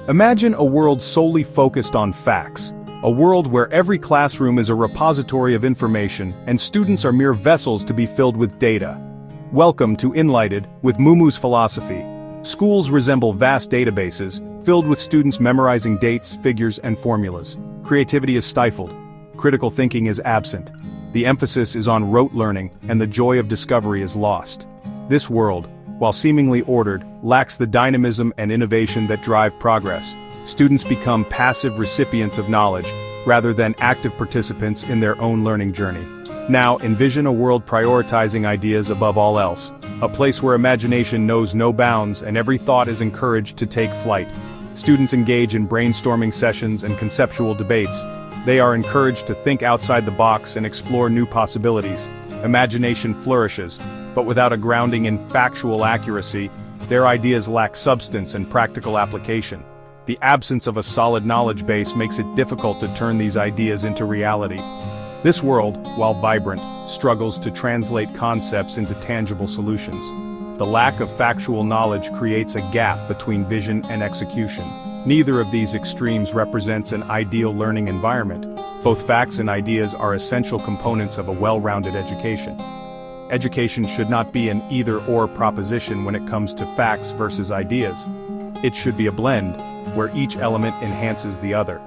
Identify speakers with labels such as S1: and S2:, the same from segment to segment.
S1: Imagine a world solely focused on facts. A world where every classroom is a repository of information and students are mere vessels to be filled with data. Welcome to Enlightened with Mumu's Philosophy. Schools resemble vast databases, filled with students memorizing dates, figures, and formulas. Creativity is stifled. Critical thinking is absent. The emphasis is on rote learning, and the joy of discovery is lost. This world, while seemingly ordered, lacks the dynamism and innovation that drive progress. Students become passive recipients of knowledge, rather than active participants in their own learning journey. Now, envision a world prioritizing ideas above all else, a place where imagination knows no bounds and every thought is encouraged to take flight. Students engage in brainstorming sessions and conceptual debates. They are encouraged to think outside the box and explore new possibilities. Imagination flourishes, but without a grounding in factual accuracy, their ideas lack substance and practical application. The absence of a solid knowledge base makes it difficult to turn these ideas into reality. This world, while vibrant, struggles to translate concepts into tangible solutions. The lack of factual knowledge creates a gap between vision and execution. Neither of these extremes represents an ideal learning environment. Both facts and ideas are essential components of a well-rounded education. Education should not be an either-or proposition when it comes to facts versus ideas. It should be a blend, where each element enhances the other.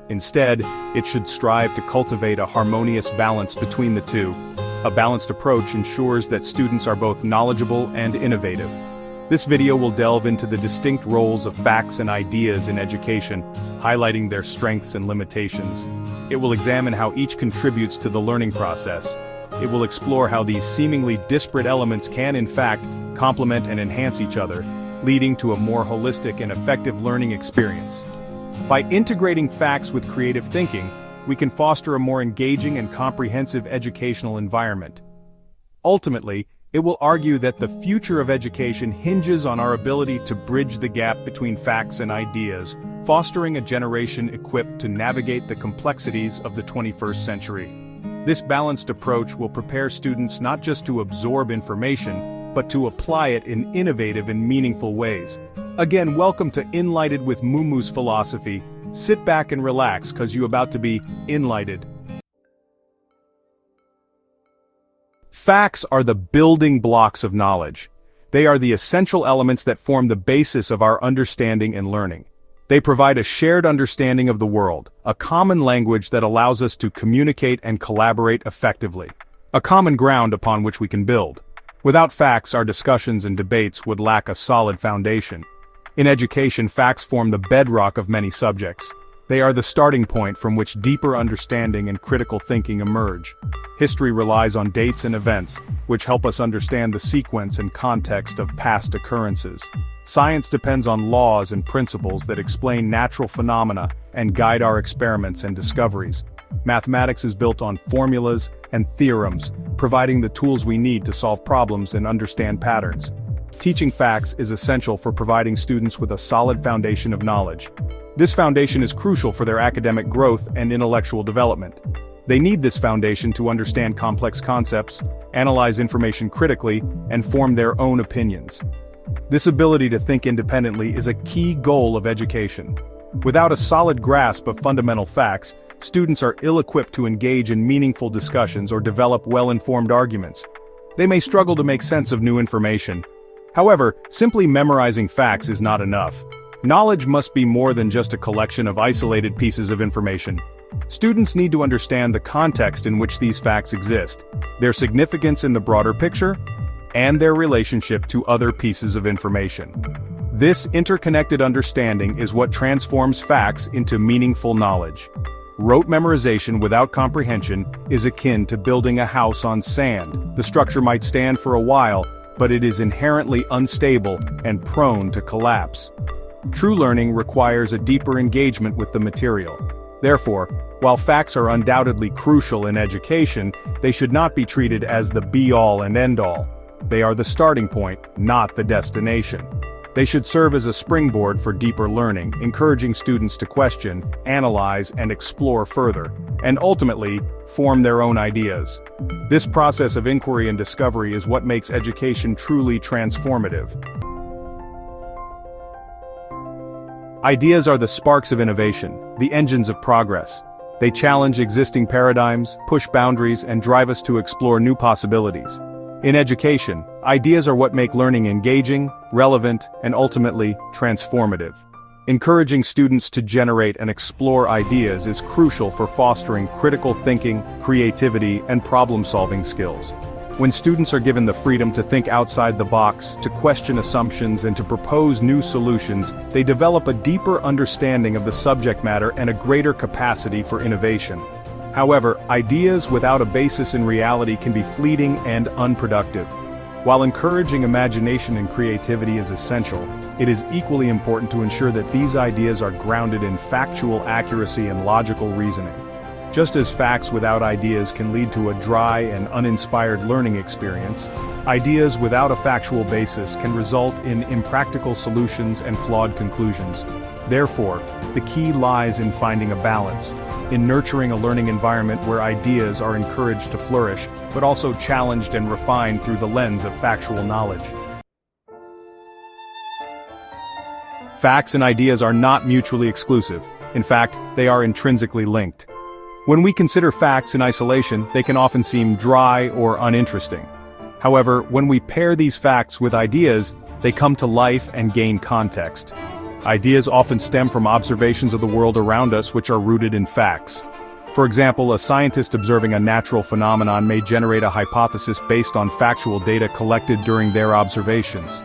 S1: Instead, it should strive to cultivate a harmonious balance between the two. A balanced approach ensures that students are both knowledgeable and innovative. This video will delve into the distinct roles of facts and ideas in education, highlighting their strengths and limitations. It will examine how each contributes to the learning process. It will explore how these seemingly disparate elements can, in fact, complement and enhance each other, leading to a more holistic and effective learning experience. By integrating facts with creative thinking, we can foster a more engaging and comprehensive educational environment. Ultimately, it will argue that the future of education hinges on our ability to bridge the gap between facts and ideas, fostering a generation equipped to navigate the complexities of the 21st century. This balanced approach will prepare students not just to absorb information, but to apply it in innovative and meaningful ways. Again, welcome to Enlightened with Mumu's Philosophy. Sit back and relax, cause you're about to be enlightened. Facts are the building blocks of knowledge. They are the essential elements that form the basis of our understanding and learning. They provide a shared understanding of the world, a common language that allows us to communicate and collaborate effectively. A common ground upon which we can build. Without facts, our discussions and debates would lack a solid foundation. In education, facts form the bedrock of many subjects. They are the starting point from which deeper understanding and critical thinking emerge. History relies on dates and events, which help us understand the sequence and context of past occurrences. Science depends on laws and principles that explain natural phenomena and guide our experiments and discoveries. Mathematics is built on formulas and theorems, providing the tools we need to solve problems and understand patterns. Teaching facts is essential for providing students with a solid foundation of knowledge. This foundation is crucial for their academic growth and intellectual development. They need this foundation to understand complex concepts, analyze information critically, and form their own opinions. This ability to think independently is a key goal of education. Without a solid grasp of fundamental facts, students are ill-equipped to engage in meaningful discussions or develop well-informed arguments. They may struggle to make sense of new information. However, simply memorizing facts is not enough. Knowledge must be more than just a collection of isolated pieces of information. Students need to understand the context in which these facts exist, their significance in the broader picture, and their relationship to other pieces of information. This interconnected understanding is what transforms facts into meaningful knowledge. Rote memorization without comprehension is akin to building a house on sand. The structure might stand for a while, but it is inherently unstable and prone to collapse. True learning requires a deeper engagement with the material. Therefore, while facts are undoubtedly crucial in education, they should not be treated as the be-all and end-all. They are the starting point, not the destination. They should serve as a springboard for deeper learning, encouraging students to question, analyze, and explore further, and ultimately, form their own ideas. This process of inquiry and discovery is what makes education truly transformative. Ideas are the sparks of innovation, the engines of progress. They challenge existing paradigms, push boundaries, and drive us to explore new possibilities. In education, ideas are what make learning engaging, relevant, and ultimately, transformative. Encouraging students to generate and explore ideas is crucial for fostering critical thinking, creativity, and problem-solving skills. When students are given the freedom to think outside the box, to question assumptions, and to propose new solutions, they develop a deeper understanding of the subject matter and a greater capacity for innovation. However, ideas without a basis in reality can be fleeting and unproductive. While encouraging imagination and creativity is essential, it is equally important to ensure that these ideas are grounded in factual accuracy and logical reasoning. Just as facts without ideas can lead to a dry and uninspired learning experience, ideas without a factual basis can result in impractical solutions and flawed conclusions. Therefore, the key lies in finding a balance, in nurturing a learning environment where ideas are encouraged to flourish, but also challenged and refined through the lens of factual knowledge. Facts and ideas are not mutually exclusive. In fact, they are intrinsically linked. When we consider facts in isolation, they can often seem dry or uninteresting. However, when we pair these facts with ideas, they come to life and gain context. Ideas often stem from observations of the world around us which are rooted in facts. For example, a scientist observing a natural phenomenon may generate a hypothesis based on factual data collected during their observations.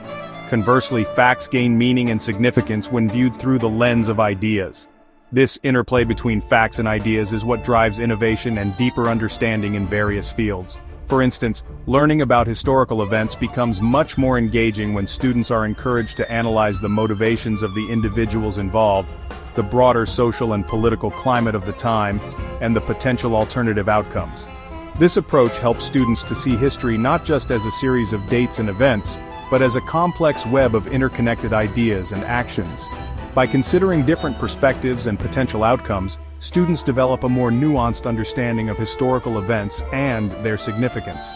S1: Conversely, facts gain meaning and significance when viewed through the lens of ideas. This interplay between facts and ideas is what drives innovation and deeper understanding in various fields. For instance, learning about historical events becomes much more engaging when students are encouraged to analyze the motivations of the individuals involved, the broader social and political climate of the time, and the potential alternative outcomes. This approach helps students to see history not just as a series of dates and events, but as a complex web of interconnected ideas and actions. By considering different perspectives and potential outcomes, students develop a more nuanced understanding of historical events and their significance.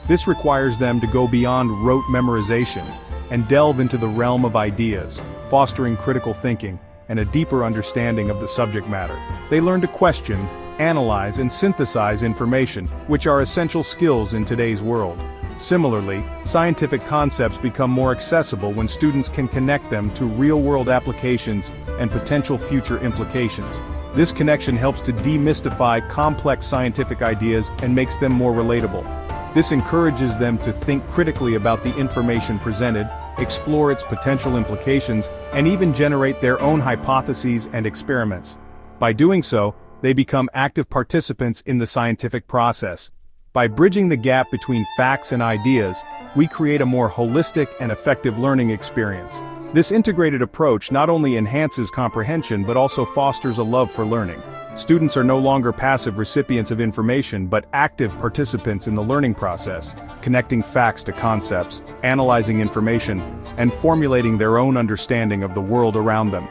S1: This requires them to go beyond rote memorization and delve into the realm of ideas, fostering critical thinking and a deeper understanding of the subject matter. They learn to question, analyze, and synthesize information, which are essential skills in today's world. Similarly, scientific concepts become more accessible when students can connect them to real-world applications and potential future implications. This connection helps to demystify complex scientific ideas and makes them more relatable. This encourages them to think critically about the information presented, explore its potential implications, and even generate their own hypotheses and experiments. By doing so, they become active participants in the scientific process. By bridging the gap between facts and ideas, we create a more holistic and effective learning experience. This integrated approach not only enhances comprehension but also fosters a love for learning. Students are no longer passive recipients of information but active participants in the learning process, connecting facts to concepts, analyzing information, and formulating their own understanding of the world around them.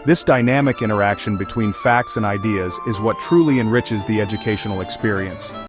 S1: This dynamic interaction between facts and ideas is what truly enriches the educational experience.